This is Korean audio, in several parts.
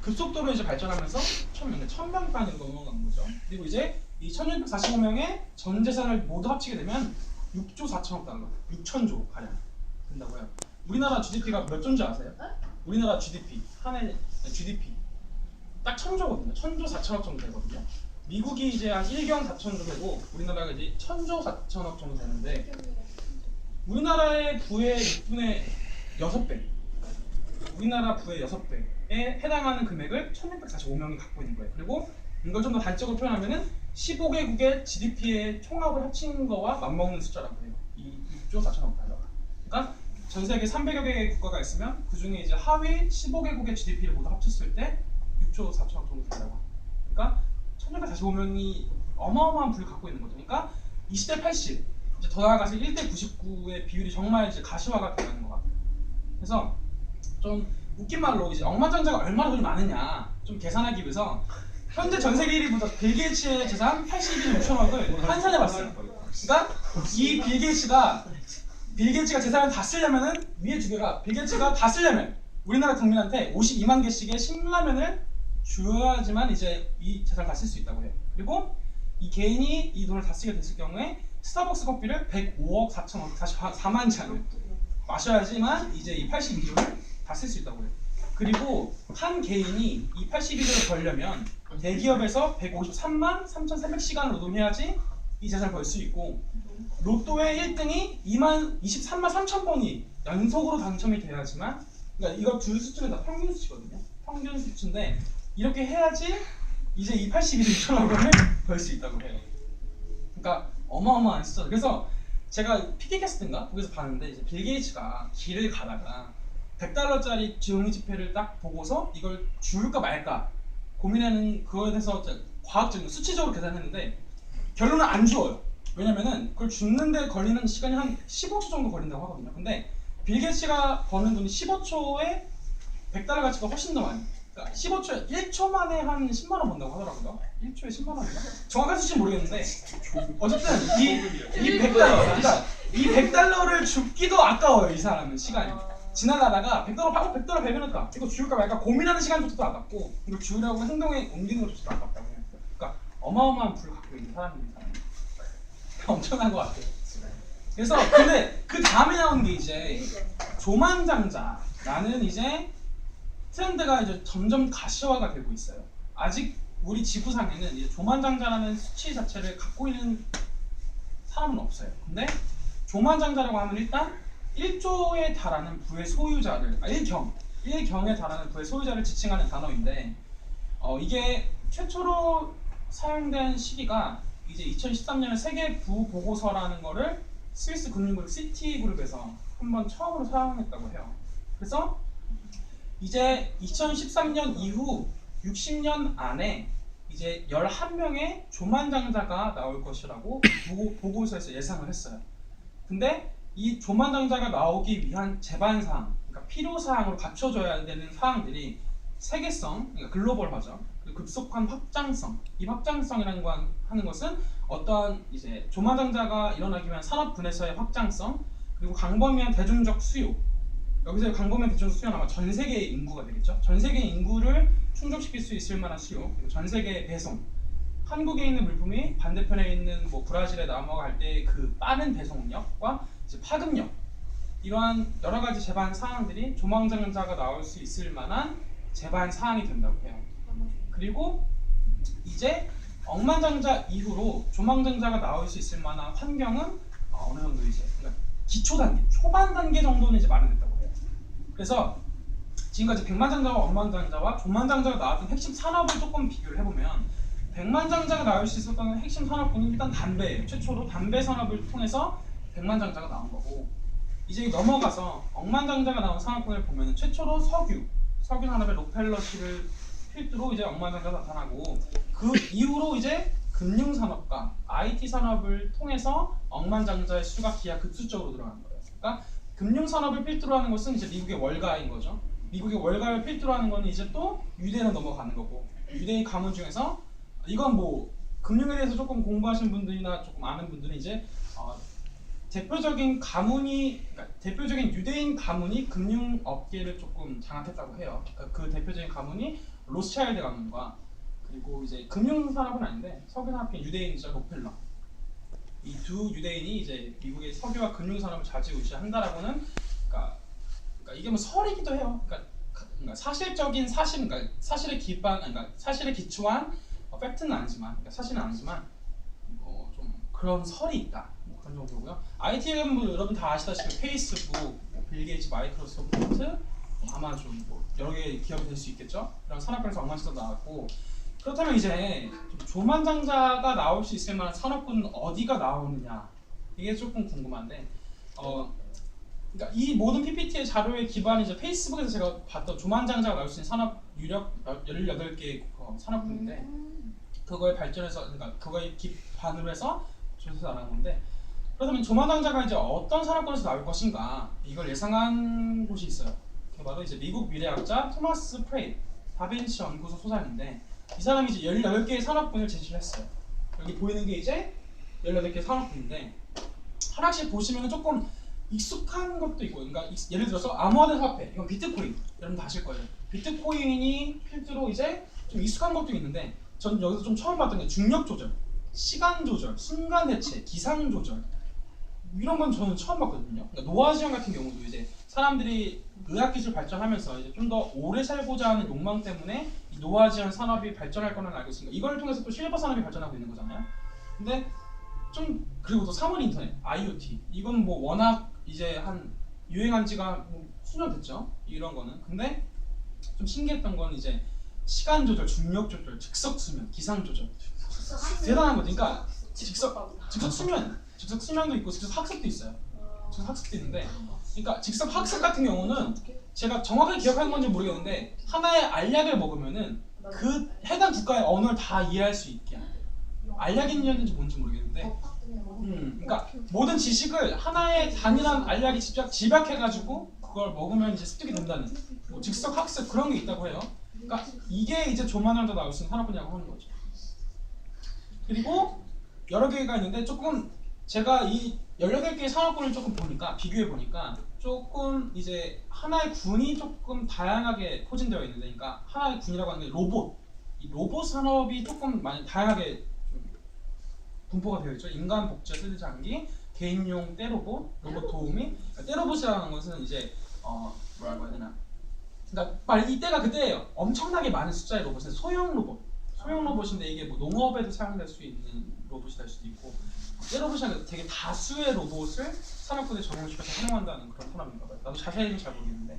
급속도로 이제 발전하면서 1000명까지 넘어간 거죠. 그리고 이제 이 1645명의 전 재산을 모두 합치게 되면 6조 4천억 달러, 6천조 가량 된다고요. 우리나라 GDP가 몇 조인지 아세요? 우리나라 GDP 한 해 GDP 딱 1000조거든요. 1000조 4천억 정도 되거든요. 미국이 이제 한 1경 4천조 되고 우리나라가 이제 1000조 4천억 정도 되는데 우리나라의 부의 6분의 6배, 우리나라 부의 6배에 해당하는 금액을 1645명이 갖고 있는 거예요. 그리고 이걸 좀 더 단적으로 표현하면은 15개국의 GDP의 총합을 합친 거와 맞먹는 숫자라고 해요. 이 6조 4천억 달러가. 그러니까 전 세계 300여 개의 국가가 있으면 그 중에 이제 하위 15개국의 GDP를 모두 합쳤을 때 6조 4천억 정도 된다고. 그러니까 1645명이 어마어마한 부를 갖고 있는 거죠. 그러니까 20대 80, 이제 더 나아가서 1대 99의 비율이 정말 이제 가시화가 되는 것 같아요. 그래서 좀 웃긴 말로 이제 억만장자가 얼마나 돈이 많으냐 좀 계산하기 위해서 현재 전 세계 1위보다 빌 게이츠의 재산 82조 6천억을 환산해봤어요. 그러니까 이 빌 게이츠가 재산을 다 쓰려면은 위에 두 개가 빌 게이츠가 다 쓰려면 우리나라 국민한테 52만 개씩의 신라면을 줘야지만 이제 이 재산을 다 쓸 수 있다고 해요. 그리고 이 개인이 이 돈을 다 쓰게 됐을 경우에 스타벅스 커피를 105억 4천억 44만 잔을 마셔야지만 이제 이 82조를 다 쓸 수 있다고 해요. 그리고 한 개인이 이 82조를 벌려면 대기업에서 153만 3,300시간을 노동해야지 이 재산을 벌 수 있고 로또의 1등이 23만 3천 번이 연속으로 당첨이 돼야지만 그러니까 이거 두 수치는 다 평균 수치거든요. 평균 수치인데 이렇게 해야지 이제 이 82조 6천억 원을 벌 수 있다고 해요. 그러니까 어마어마한 숫자. 그래서 제가 PK캐스트인가 거기서 봤는데 이제 빌 게이츠가 길을 가다가 100달러짜리 종이 지폐를 딱 보고서 이걸 줄까 말까 고민하는 그거에 대해서 과학적인 수치적으로 계산했는데 결론은 안 주어요. 왜냐면은 그걸 줍는데 걸리는 시간이 한 15초 정도 걸린다고 하거든요. 근데 빌 게이츠가 버는 돈이 15초에 100달러 가치가 훨씬 더 많이. 그러니까 15초에 1초 만에 한 10만 원 번다고 하더라고요. 1초에 10만 원인가? 정확한 수치는 모르겠는데 어쨌든 이 100달러, 그러니까 이 100달러를 줍기도 아까워요. 이 사람은 시간이. 지나가다가 100달러 배면했다. 이거 줄까 말까 고민하는 시간조차도 아깝고 이걸 주려고 행동에 옮기는 것조차도 아깝다고 해요. 그러니까 어마어마한 부를 갖고 있는 사람입니다. 엄청난 것 같아요. 그래서 근데 그 다음에 나온 게 이제 조만장자라는 이제 트렌드가 이제 점점 가시화가 되고 있어요. 아직 우리 지구상에는 이제 조만장자라는 수치 자체를 갖고 있는 사람은 없어요. 근데 조만장자라고 하면 일단 1조에 달하는 부의 소유자를 1경에 달하는 부의 소유자를 지칭하는 단어인데 이게 최초로 사용된 시기가 이제 2013년에 세계 부 보고서라는 거를 스위스 금융그룹 시티그룹에서 한번 처음으로 사용했다고 해요. 그래서 이제 2013년 이후 60년 안에 이제 11명의 조만장자가 나올 것이라고 보고서에서 예상을 했어요. 근데 이 조만장자가 나오기 위한 제반사항, 그러니까 필요사항으로 갖춰져야 되는 사항들이 세계성, 그러니까 글로벌화죠. 그리고 급속한 확장성. 이 확장성이라는 거 하는 것은 어떠한 이제 조만장자가 일어나기 위한 산업 분야에서의 확장성, 그리고 광범위한 대중적 수요. 여기서 광범위한 대중적 수요는 아마 전 세계의 인구가 되겠죠. 전 세계의 인구를 충족시킬 수 있을 만한 수요, 그리고 전 세계의 배송. 한국에 있는 물품이 반대편에 있는 뭐 브라질에 넘어갈 때 그 빠른 배송력과 이제 파급력, 이러한 여러 가지 제반 사항들이 조만장자가 나올 수 있을 만한 제반 사항이 된다고 해요. 그리고 이제 억만장자 이후로 조만장자가 나올 수 있을 만한 환경은 어느 정도 이제 그러니까 기초 단계, 초반 단계 정도는 이제 마련됐다고 해요. 그래서 지금까지 백만장자와 억만장자와 조만장자가 나왔던 핵심 산업을 조금 비교를 해보면 백만장자가 나올 수 있었던 핵심 산업군은 일단 담배예요. 최초로 담배 산업을 통해서 백만장자가 나온 거고 이제 넘어가서 억만장자가 나온 산업군을 보면 최초로 석유 산업의 록펠러시를 필두로 이제 억만장자가 나타나고 그 이후로 이제 금융산업과 IT 산업을 통해서 억만장자의 수가 기하 급수적으로 늘어난 거예요. 그러니까 금융산업을 필두로 하는 것은 이제 미국의 월가인 거죠. 미국의 월가를 필두로 하는 거는 이제 또 유대는 넘어가는 거고 유대의 가문 중에서 이건 뭐 금융에 대해서 조금 공부하신 분들이나 조금 아는 분들은 이제 대표적인 가문이 그러니까 대표적인 유대인 가문이 금융 업계를 조금 장악했다고 해요. 그러니까 그 대표적인 가문이 로스차일드 가문과 그리고 이제 금융 산업은 아닌데 석유 산업계 유대인이죠 록펠러. 이 두 유대인이 이제 미국의 석유와 금융 산업을 좌지우지한다라고는 그러니까 이게 뭐 설이기도 해요. 그러니까 사실적인 사실, 그러니까 사실에 기반, 그러니까 사실에 기초한 팩트는 아니지만, 그러니까 사실은 아니지만, 좀 그런 설이 있다. 뭐 그런 정도고요. IT는 뭐 여러분 다 아시다시피 페이스북, 빌 게이츠, 마이크로소프트, 아마존, 뭐 여러 개 기업이 될 수 있겠죠. 그런 산업군에서 엉망진창 나왔고, 그렇다면 이제 좀 조만장자가 나올 수 있을 만한 산업군은 어디가 나오느냐 이게 조금 궁금한데, 그러니까 이 모든 PPT의 자료의 기반이 이제 페이스북에서 제가 봤던 조만장자가 나올 수 있는 산업 유력 18개 산업군인데 그거에 발전해서 그러니까 그거에 기반으로 해서 조사해서 나온 건데 그렇다면 조만장자가 이제 어떤 산업군에서 나올 것인가 이걸 예상한 곳이 있어요. 그게 바로 이제 미국 미래학자 토마스 프레이 다빈치 연구소 소장인데 이 사람이 이제 18개의 산업군을 제시를 했어요. 여기 보이는 게 이제 18개의 산업군인데 하나씩 보시면 조금 익숙한 것도 있고, 그러니까 예를 들어서 암호화된 화폐, 이건 비트코인, 여러분 다 아실 거예요. 비트코인이 필두로 이제 좀 익숙한 것도 있는데, 전 여기서 좀 처음 봤던 게 중력 조절, 시간 조절, 순간 대체, 기상 조절 이런 건 저는 처음 봤거든요. 그러니까 노화 지연 같은 경우도 이제 사람들이 의학 기술 발전하면서 이제 좀 더 오래 살고자 하는 욕망 때문에 이 노화 지연 산업이 발전할 거는 알고 있습니다. 이걸 통해서 또 실버 산업이 발전하고 있는 거잖아요. 근데 좀 그리고 또 사물 인터넷, IoT 이건 뭐 워낙 이제 한 유행한 지가 뭐 수년 됐죠. 이런 거는. 근데 좀 신기했던 건 이제 시간 조절, 중력 조절, 즉석 수면, 기상 조절. 대단한 거죠. 그러니까 즉석 수면도 있고 즉석 학습도 있어요. 즉석 학습도 있는데, 그러니까 즉석 학습 같은 경우는 제가 정확하게 기억하는 건지 모르겠는데 하나의 알약을 먹으면은 그 해당 국가의 언어를 다 이해할 수 있게 해요. 알약이었는지 뭔지 모르겠는데, 그러니까 모든 지식을 하나의 단일한 알약이 집약해가지고 그걸 먹으면 이제 습득이 된다는 뭐 즉석 학습 그런 게 있다고 해요. 그러니까 이게 이제 조만간도 나올 수 있는 산업분야라고 하는 거죠. 그리고 여러 개가 있는데 조금 제가 이 18개의 산업군을 조금 보니까 비교해 보니까 조금 이제 하나의 군이 조금 다양하게 포진되어 있는데, 그러니까 하나의 군이라고 하는 게 로봇. 이 로봇 산업이 조금 많이 다양하게 분포가 되어 있죠. 인간 복제 3D 장기, 개인용 떼로봇, 로봇 도우미. 그러니까 떼로봇이라는 것은 이제 뭐라고 해야 되나? 그러니까 이 떼가 그 떼예요. 엄청나게 많은 숫자의 로봇은 소형 로봇. 소형 로봇인데 이게 뭐 농업에도 사용될 수 있는 로봇이 될 수도 있고, 떼로봇이 되게 다수의 로봇을 산업군에 적용시켜서 사용한다는 그런 산업인가 봐요. 나도 자세히는 잘 모르겠는데.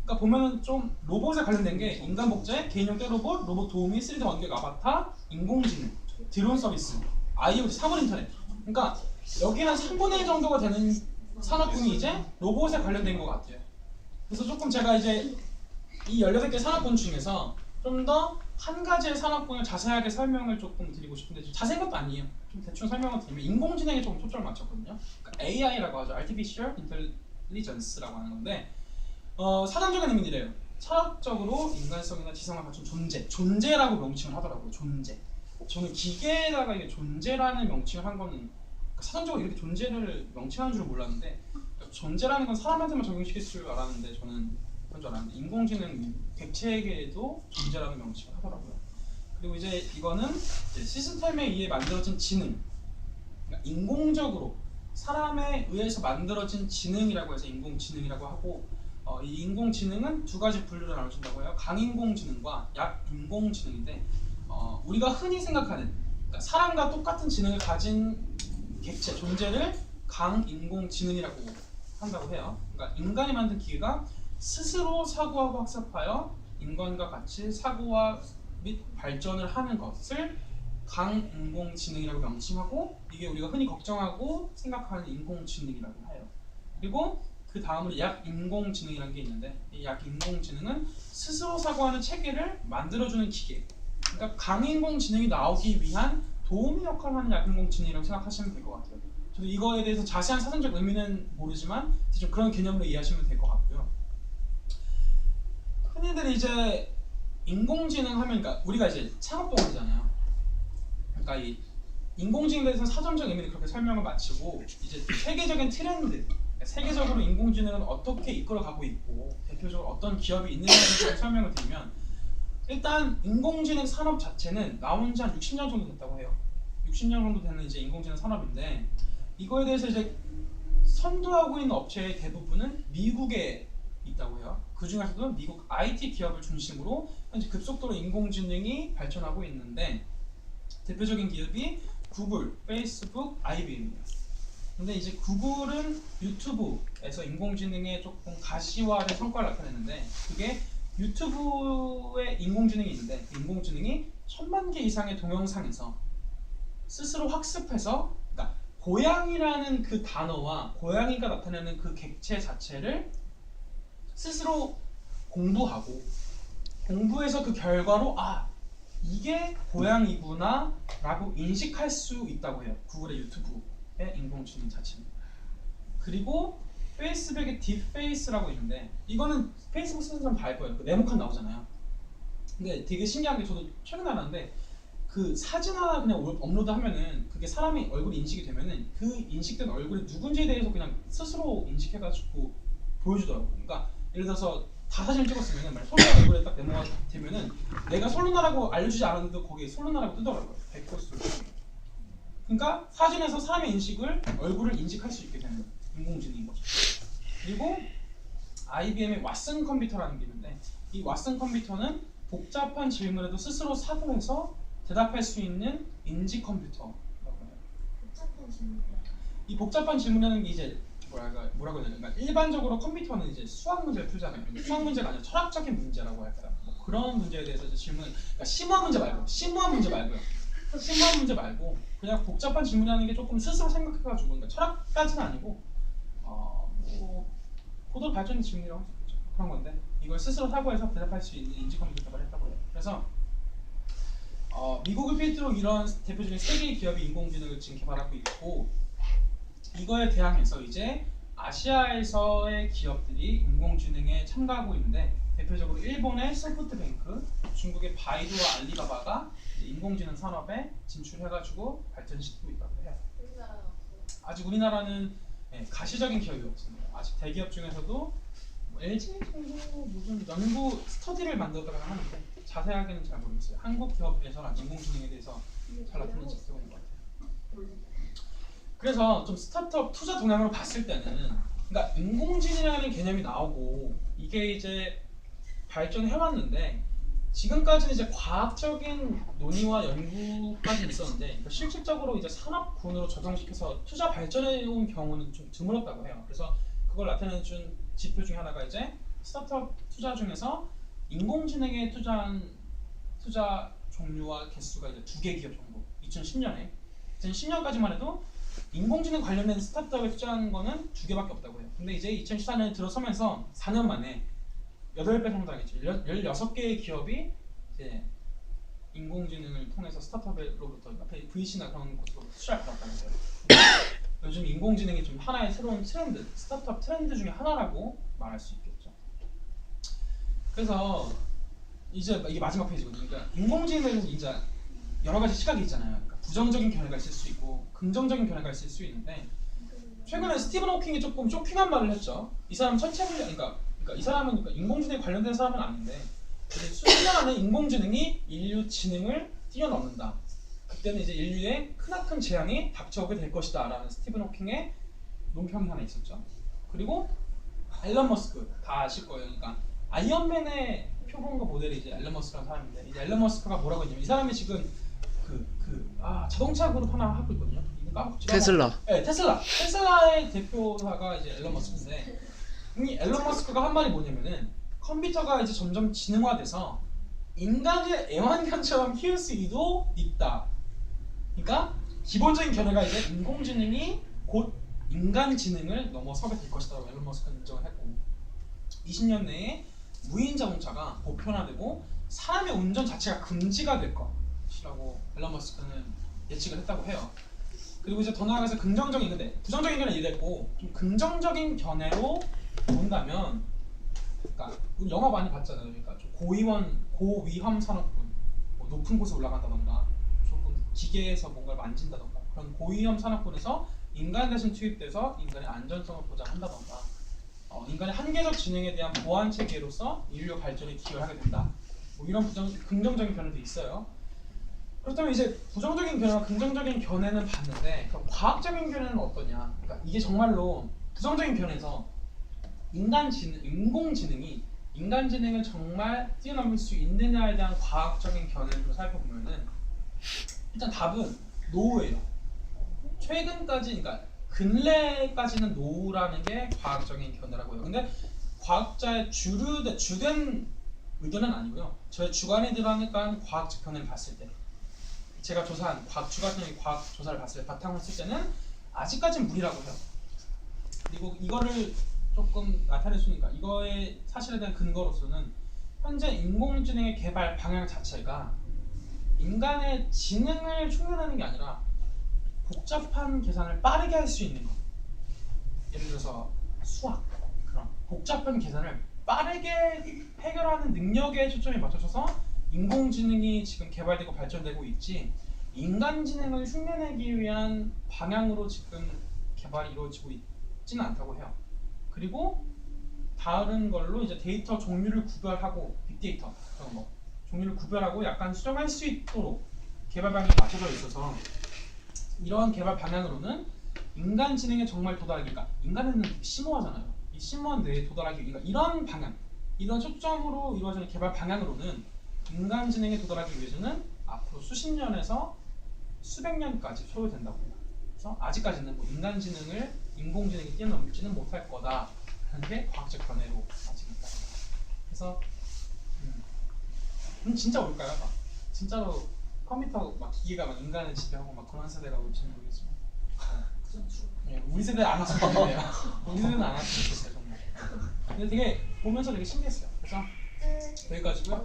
그러니까 보면은 좀 로봇에 관련된 게 인간 복제, 개인용 떼로봇, 로봇 도우미, 3D 원격 아바타, 인공지능, 드론 서비스, IoT, 사물 인터넷. 그러니까 여기 한 3분의 1 정도가 되는 산업군이 이제 로봇에 관련된 것 같아요. 그래서 조금 제가 이제 이 18개 산업군 중에서 좀 더 한 가지의 산업군을 자세하게 설명을 조금 드리고 싶은데 자세한 것도 아니에요. 좀 대충 설명을 드리면 인공지능에 조금 초점을 맞췄거든요. 그러니까 AI라고 하죠. Artificial Intelligence라고 하는 건데 사전적인 의미래요. 철학적으로 인간성이나 지성을 갖춘 존재라고 명칭을 하더라고요. 존재. 저는 기계에다가 이게 존재라는 명칭을 한 거는 그러니까 사전적으로 이렇게 존재를 명칭하는 줄은 몰랐는데, 존재라는 건 사람한테만 적용시킬 줄 알았는데 저는 그런 줄 알았는데 인공지능 객체에게도 존재라는 명칭을 하더라고요. 그리고 이제 이거는 이제 시스템에 의해 만들어진 지능, 그러니까 인공적으로 사람에 의해서 만들어진 지능이라고 해서 인공지능이라고 하고, 이 인공지능은 두 가지 분류로 나눠진다고 해요. 강인공지능과 약인공지능인데, 우리가 흔히 생각하는 그러니까 사람과 똑같은 지능을 가진 객체, 존재를 강인공지능이라고 한다고 해요. 그러니까 인간이 만든 기계가 스스로 사고하고 학습하여 인간과 같이 사고와 및 발전을 하는 것을 강인공지능이라고 명칭하고, 이게 우리가 흔히 걱정하고 생각하는 인공지능이라고 해요. 그리고 그 다음으로 약인공지능이라는 게 있는데, 이 약인공지능은 스스로 사고하는 체계를 만들어주는 기계, 그러니까 강인공지능이 나오기 위한 도우미 역할을 하는 약인공지능이라고 생각하시면 될 것 같아요. 저도 이거에 대해서 자세한 사전적 의미는 모르지만 좀 그런 개념으로 이해하시면 될 것 같고요. 흔히들 이제 인공지능 하면, 그러니까 우리가 이제 창업동원이잖아요. 그러니까 이 인공지능에 대해서 사전적 의미를 그렇게 설명을 마치고 이제 세계적인 트렌드, 세계적으로 인공지능은 어떻게 이끌어가고 있고 대표적으로 어떤 기업이 있느냐에 대해서 설명을 드리면 일단 인공지능 산업 자체는 나온 지 한 60년 정도 됐다고 해요. 60년 정도 되는 이제 인공지능 산업인데 이거에 대해서 이제 선도하고 있는 업체의 대부분은 미국에 있다고 해요. 그 중에서도 미국 IT 기업을 중심으로 현재 급속도로 인공지능이 발전하고 있는데 대표적인 기업이 구글, 페이스북, IBM이에요. 근데 이제 구글은 유튜브에서 인공지능의 조금 가시화된 성과를 나타냈는데 그게 유튜브에 인공지능이 있는데 그 인공지능이 1000만 개 이상의 동영상에서 스스로 학습해서 그러니까 고양이라는 그 단어와 고양이가 나타내는 그 객체 자체를 스스로 공부해서 그 결과로 아 이게 고양이구나 라고 인식할 수 있다고 해요. 구글의 유튜브의 인공지능 자체는. 그리고 페이스북의 딥페이스라고 있는데 이거는 페이스북 쓰는 사람 다 알 거예요. 그 네모칸 나오잖아요. 근데 되게 신기한 게 저도 최근에 알았는데 그 사진 하나 그냥 업로드하면은 그게 사람이 얼굴이 인식이 되면은 그 인식된 얼굴이 누군지에 대해서 그냥 스스로 인식해가지고 보여주더라고요. 그러니까 예를 들어서 다 사진을 찍었으면은 만약 솔로나 얼굴에 딱 메모가 되면은 내가 솔로나라고 알려주지 않았는데도 거기에 솔로나라고 뜨더라고요. 100%. 그러니까 사진에서 사람의 인식을 얼굴을 인식할 수 있게 되는 인공지능인 거죠. 그리고 IBM의 왓슨 컴퓨터라는 게 있는데 이 왓슨 컴퓨터는 복잡한 질문에도 스스로 사고해서 대답할 수 있는 인지 컴퓨터라고 해요. 복잡한 질문이요. 이 복잡한 질문이라는 게 이제 뭐라고 해야 되나? 그러니까 일반적으로 컴퓨터는 이제 수학 문제를 풀잖아요. 수학 문제가 아니라 철학적인 문제라고 할까요? 뭐 그런 문제에 대해서 이제 그러니까 심오한 문제 말고 그냥 복잡한 질문이라는 게 조금 스스로 생각해가지고 그러니까 철학까지는 아니고 뭐 고도 발전의 질문이라고 할 수 있죠. 그런 건데 이걸 스스로 사고해서 대답할 수 있는 인지 컴퓨터가 했다고 해요. 그래서 미국을 필두로 이런 대표적인 세 개의 기업이 인공지능을 지금 개발하고 있고 이거에 대항해서 이제 아시아에서의 기업들이 인공지능에 참가하고 있는데 대표적으로 일본의 소프트뱅크, 중국의 바이두와 알리바바가 인공지능 산업에 진출해가지고 발전시키고 있다고 해요. 우리나라는 없어요. 아직 우리나라는 가시적인 기업이 없습니다. 아직 대기업 중에서도 뭐 LG 정도 무슨 연구 스터디를 만들었다고 하는데 자세하게는 잘 모르겠어요. 한국 기업에서는 인공지능에 대해서 잘 나타내지 못하고 있는 것 같아요. 그래서 좀 스타트업 투자 동향으로 봤을 때는 그러니까 인공지능이라는 개념이 나오고 이게 이제 발전해왔는데 지금까지는 이제 과학적인 논의와 연구까지 있었는데 그러니까 실질적으로 이제 산업군으로 적용시켜서 투자 발전해온 경우는 좀 드물었다고 해요. 그래서 그걸 나타내는 지표 중에 하나가 이제 스타트업 투자 중에서 인공지능에 투자한 투자 종류와 개수가 이제 2개 기업 정도 2010년까지만 해도 인공지능 관련된 스타트업에 투자한 거는 2개밖에 없다고 해요. 근데 이제 2014년에 들어서면서 4년 만에 8배 성장했죠. 16개의 기업이 이제 인공지능을 통해서 스타트업으로부터 앞에 VC나 그런 곳으로 투자를 받았다는 거예요. 요즘 인공지능이 좀 하나의 새로운 트렌드, 스타트업 트렌드 중에 하나라고 말할 수 있겠죠. 그래서 이제 이게 마지막 페이지거든요. 그러니까 인공지능에 대해서 이제 여러 가지 시각이 있잖아요. 그러니까 부정적인 견해가 있을 수 있고 긍정적인 견해가 있을 수 있는데 최근에 스티븐 호킹이 조금 쇼킹한 말을 했죠. 이 사람 그러니까 이 사람은 인공지능에 관련된 사람은 아닌데 이제 수십 년 안에 인공지능이 인류 지능을 뛰어넘는다. 그때는 이제 인류에 크나큰 재앙이 닥쳐오게 될 것이다 라는 스티븐 호킹의 논평이 하나 있었죠. 그리고 앨런 머스크 다 아실 거예요. 그러니까 아이언맨의 표본과 모델이 이제 앨런 머스크라는 사람인데 이제 앨런 머스크가 뭐라고 했냐면 이 사람이 지금 자동차 그룹 하나 하고 있거든요. 이거 까먹지 테슬라. 네, 테슬라의 대표사가 이제 앨런 머스크인데 이 앨런 머스크가 한 말이 뭐냐면은 컴퓨터가 이제 점점 지능화돼서 인간의 애완견처럼 키울 수도 있다. 그러니까 기본적인 견해가 이제 인공지능이 곧 인간 지능을 넘어서게 될 것이다라고 앨런 머스크는 인정을 했고 20년 내에 무인 자동차가 보편화되고 사람의 운전 자체가 금지가 될 것이라고 앨런 머스크는 예측을 했다고 해요. 그리고 이제 더 나아가서 긍정적인 근데 부정적인 견해는 이랬고 좀 긍정적인 견해로 본다면 그러니까 우리 영화 많이 봤잖아요. 그러니까 좀 고위험 산업군 뭐 높은 곳에 올라간다던가 조금 기계에서 뭔가를 만진다던가 그런 고위험 산업군에서 인간 대신 투입돼서 인간의 안전성을 보장한다던가 인간의 한계적 지능에 대한 보완 체계로서 인류 발전에 기여를 하게 된다. 뭐 이런 긍정적인 견해도 있어요. 그렇다면 이제 부정적인 견해와 긍정적인 견해는 봤는데 그럼 과학적인 견해는 어떠냐? 그러니까 이게 정말로 부정적인 견해에서 인공지능이 인간 지능을 정말 뛰어넘을 수 있느냐에 대한 과학적인 견해를 좀 살펴보면은 일단 답은 노우예요. 최근까지, 그러니까 근래까지는 노우라는 게 과학적인 견해라고 해요. 근데 과학자의 주된 의견은 아니고요. 저의 주관에 들어가는 과학적 견해를 봤을 때, 제가 조사한 주관적인 과학 조사를 봤을 때 바탕을 쓸 때는 아직까지는 무리라고 해요. 그리고 이거를 조금 나타낼 수 있으니까 이거의 사실에 대한 근거로서는 현재 인공지능의 개발 방향 자체가 인간의 지능을 흉내내는 게 아니라 복잡한 계산을 빠르게 할 수 있는 것. 예를 들어서 수학 그런 복잡한 계산을 빠르게 해결하는 능력에 초점이 맞춰져서 인공지능이 지금 개발되고 발전되고 있지 인간 지능을 흉내내기 위한 방향으로 지금 개발이 이루어지고 있지는 않다고 해요. 그리고 다른 걸로 이제 데이터 종류를 구별하고 빅데이터 그런 거 종류를 구별하고 약간 수정할 수 있도록 개발 방향이 맞춰져 있어서 이러한 개발 방향으로는 인간 지능에 정말 도달하기, 그러니까 인간은 심오하잖아요. 이 심오한 뇌에 도달하기 위해 이런 방향, 이런 초점으로 이루어지는 개발 방향으로는 인간 지능에 도달하기 위해서는 앞으로 수십 년에서 수백 년까지 소요된다고 해요. 그래서 아직까지는 뭐 인간 지능을 인공지능이 뛰어넘지는 못할 거다. 하는 게 과학적 견해로 아직 있다. 그래서 진짜 올까요? 막 진짜로 컴퓨터 막 기계가 막 인간을 지배하고 막 그런 세대가 올지는 모르겠지만 네, 우리 세대 안 왔으면 좋겠네요. 우리 세대는 안 왔으면 좋겠어요 정말. 근데 되게 보면서 되게 신기했어요. 그래서 여기까지고요.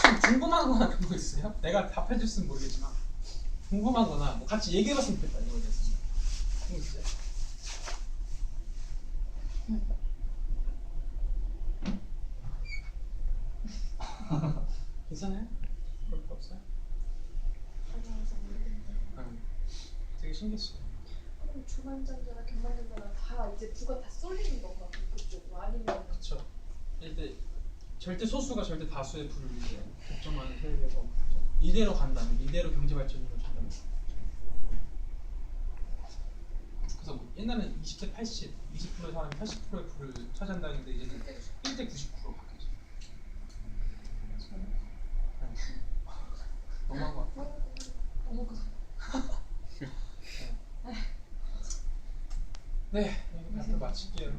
좀 궁금하거나 그런 거 있어요? 내가 답해줬으면 모르겠지만 궁금하거나 뭐 같이 얘기해봤으면 좋겠다 이거에 대해서. 그런 거 있어요? 괜찮아요? 그럴 거 없어요? 가져와서 모르겠는데. 되게 신기했어요. 그럼 중간전자나 경반전자나 다 이제 부가 다 쏠리는 건가 그쪽으로 아니면 그렇죠. 일단 절대 소수가 절대 다수의 불을 이제 독점하는 세계에서 이대로 간다면 이대로 경제 발전이 이루어진다면 그래서 뭐 옛날에는 20대 80, 20%의 사람이 80%의 불을 차지한다는데 이제는 1대 99로 바뀌었죠. 너무한 것 같아요. 네, 앞으로 마칠게요.